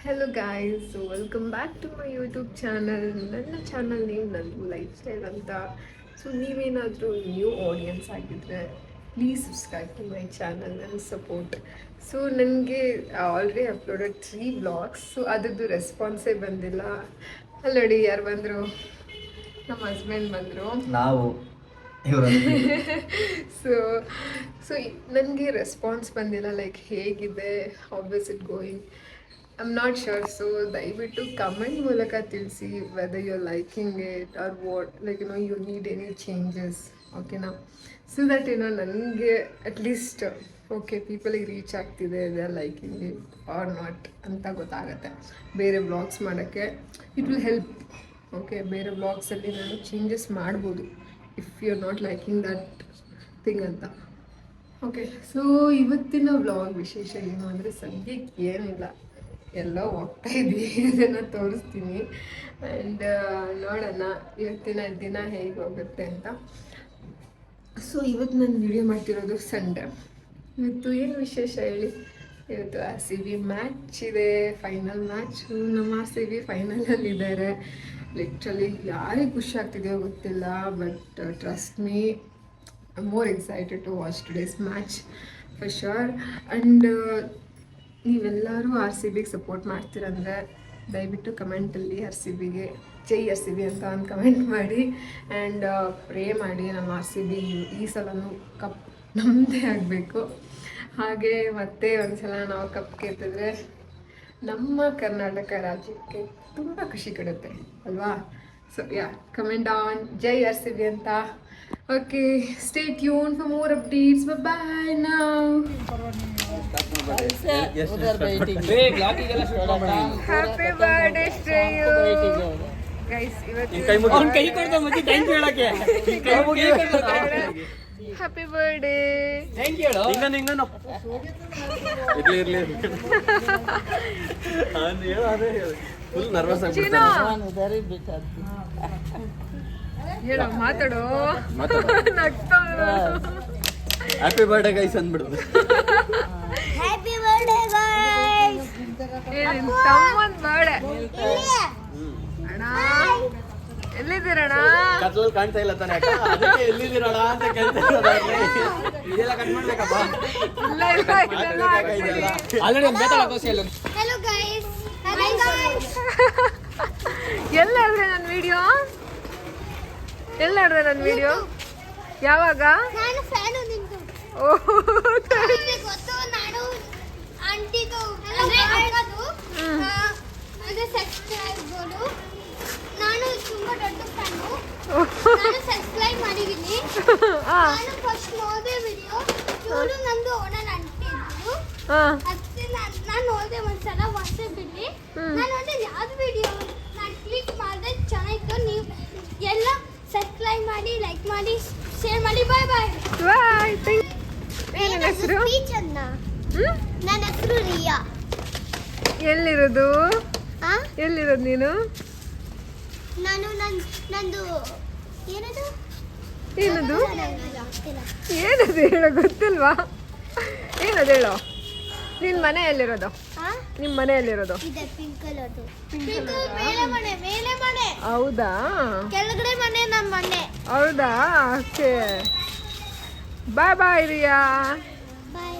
Hello guys, welcome back to my YouTube channel. ನನ್ನ channel name Nandu life style ಅಂತ. So ನೀವೇನಾದರೂ new audience ಆಗಿದ್ದರೆ please subscribe to my channel and support. So ನನಗೆ already uploaded 3 vlogs. So ಅದರದ್ದು ರೆಸ್ಪಾನ್ಸೇ ಬಂದಿಲ್ಲ. ಅಲ್ಲಿ ನೋಡಿ ಯಾರು ಬಂದರು, ನಮ್ಮ ಹಸ್ಬೆಂಡ್ ಬಂದರು. ನಾವು ಸೊ ಸೊ ನನಗೆ ರೆಸ್ಪಾನ್ಸ್ ಬಂದಿಲ್ಲ. ಲೈಕ್ ಹೇಗಿದೆ, how is it going, I am not sure. So ದಯವಿಟ್ಟು ಕಮೆಂಟ್ ಮೂಲಕ ತಿಳಿಸಿ whether you are liking it or what, like you need any changes. ಓಕೆನಾ? ಸೊ ದಟ್ ನನಗೆ ಅಟ್ಲೀಸ್ಟ್ ಓಕೆ ಪೀಪಲಿಗೆ ರೀಚ್ ಆಗ್ತಿದೆ, they are liking it or not ಅಂತ ಗೊತ್ತಾಗುತ್ತೆ. ಬೇರೆ ವ್ಲಾಗ್ಸ್ ಮಾಡೋಕ್ಕೆ ಇಟ್ ವಿಲ್ ಹೆಲ್ಪ್. ಓಕೆ, ಬೇರೆ ವ್ಲಾಗ್ಸಲ್ಲಿ ನಾನು ಚೇಂಜಸ್ ಮಾಡ್ಬೋದು if you are not liking that thing ಅಂತ. ಓಕೆ, ಸೊ ಇವತ್ತಿನ ವ್ಲಾಗ್ ವಿಶೇಷ ಏನು ಅಂದರೆ ಸದ್ಯಕ್ಕೆ ಏನಿಲ್ಲ, ಎಲ್ಲೋ ಹೋಗ್ತಾ ಇದ್ದೀವಿ, ಅದನ್ನು ತೋರಿಸ್ತೀನಿ. ಆ್ಯಂಡ್ ನೋಡೋಣ ಇವತ್ತಿನ ದಿನ ಹೇಗೆ ಹೋಗುತ್ತೆ ಅಂತ. ಸೊ ಇವತ್ತು ನಾನು ವಿಡಿಯೋ ಮಾಡ್ತಿರೋದು ಸಂಡೇ. ಇವತ್ತು ಏನು ವಿಶೇಷ ಹೇಳಿ, ಇವತ್ತು RCB ಮ್ಯಾಚ್ ಇದೆ, ಫೈನಲ್ ಮ್ಯಾಚು. ನಮ್ಮ RCB ಫೈನಲಲ್ಲಿದ್ದಾರೆ. ಲಿಟ್ರಲಿ ಯಾರಿಗೆ ಖುಷಿ ಆಗ್ತಿದೆಯೋ ಗೊತ್ತಿಲ್ಲ, but trust me, I am more excited to watch today's match for sure. And ನೀವೆಲ್ಲರೂ RCBಗೆ ಸಪೋರ್ಟ್ ಮಾಡ್ತೀರಂದರೆ ದಯವಿಟ್ಟು ಕಮೆಂಟಲ್ಲಿ RCBಗೆ ಜೈ RCB ಅಂತ ಒಂದು ಕಮೆಂಟ್ ಮಾಡಿ. ಆ್ಯಂಡ್ ಪ್ರೇ ಮಾಡಿ ನಮ್ಮ RCB ಈ ಸಲನೂ ಕಪ್ ನಮ್ಮದೇ ಆಗಬೇಕು. ಹಾಗೆ ಮತ್ತೆ ಒಂದು ಸಲ ನಾವು ಕಪ್ ಗೆದ್ದಿದ್ರೆ ನಮ್ಮ ಕರ್ನಾಟಕ ರಾಜ್ಯಕ್ಕೆ ತುಂಬ ಖುಷಿ ಕೊಡುತ್ತೆ ಅಲ್ವಾ? ಸೊ ಕಮೆಂಟ್ ಆನ್ ಜೈ RCB ಅಂತ. Okay, stay tune for more updates. Bye now. Happy birthday to you guys. Happy birthday. ಹೇಳೋ, ಮಾತಾಡೋ. ಹ್ಯಾಪಿ ಬರ್ಡೇ ಗೈಸ್ ಅಂದ್ಬಿಡು. Happy birthday guys. ತಮ್ಮನ್ ಬರ್ಡೇ ಅಣ್ಣ. ಎಲ್ಲಿದ್ದೀರಣ್ಣ? ಕತ್ಲಲ್ಲಿ ಕಾಣ್ತಾ ಇಲ್ಲ ತಾನೆ, ಅದಕ್ಕೆ ಎಲ್ಲಿದ್ದೀರಣ ಅಂತ ಕೇಳ್ತಾ ಇದೆಲ್ಲ ಕಟ್ ಮಾಡ್ಬೇಕಪ್ಪ. Hello guys. Hi guys. ಎಲ್ಲಾದ್ರೆ ನನ್ನ ವಿಡಿಯೋ? ಎಲ್ಲಾದ್ರೆ ನನ್ನ ವಿಡಿಯೋ? ಯಾವಾಗ? ನಾನು ಫ್ಯಾನು ನಿಂತು. ಓಹ್, ಗೊತ್ತು, ನಾನು ಆಂಟಿದು ಹಾಕೋದು ಅದು ಸಬ್ಸ್ಕ್ರೈಬರು. ನಾನು ತುಂಬಾ ದೊಡ್ಡ ಫ್ಯಾನು. ನಾನು ಸಬ್ಸ್ಕ್ರೈಬ್ ಮಾಡಿದ್ದೀನಿ. ನಾನು ಫಸ್ಟ್ ನೋಡಿದೆ ವಿಡಿಯೋ. ಇವಳು ನಂದು ಓನರ್ ಆಂಟಿ ಇದ್ರು. ಅದಕ್ಕೆ ನಾನು ನೋಡಿದೆ ಒಂದ್ಸಲ ವಾಟ್ಸಪ್ಪಲ್ಲಿ. ನಾನು ನೋಡಿದೆ ಯಾವ್ದು ವಿಡಿಯೋ, ನಾನು ಕ್ಲಿಕ್ ಮಾಡಿದೆ, ಚೆನ್ನಾಗಿತ್ತು. ನೀವು ಎಲ್ಲ ಸಬ್ಸ್ಕ್ರೈಬ್ ಮಾಡಿ, ಲೈಕ್ ಮಾಡಿ, ಶೇರ್ ಮಾಡಿ. ಬಾಯ್ ಬಾಯ್. ಬಾಯ್. ನನ್ನ ಹೆಸರು ಚಂದ. ನನ್ನ ಹೆಸರು ರಿಯಾ. ಎಲ್ಲಿರೋದು? ಎಲ್ಲಿರೋದು ನೀನು? ನಾನು ನಂದು ಏನದು ಏನದು ಏನದು ಹೇಳೋ ಗೊತ್ತಿಲ್ವಾ? ಏನದು ಹೇಳೋ. ನಿನ್ನ ಮನೆ ಎಲ್ಲಿರೋದು? ನಿಮ್ಮ ಮನೆ ಎಲ್ಲಿರೋದು? ಇದೆ ಪಿಂಕ್ ಕಲರ್ದು. ಮೇಲೆ ಮನೆ, ಮೇಲೆ ಮನೆ. ಹೌದಾ? ಕೆಳಗಡೆ ಮನೆ ನಮ್ಮ ಮನೆ. ಹೌದಾ? ಓಕೆ, ಬಾಯ್ ಬಾಯ್ ರಿಯಾ. ಬಾಯ್.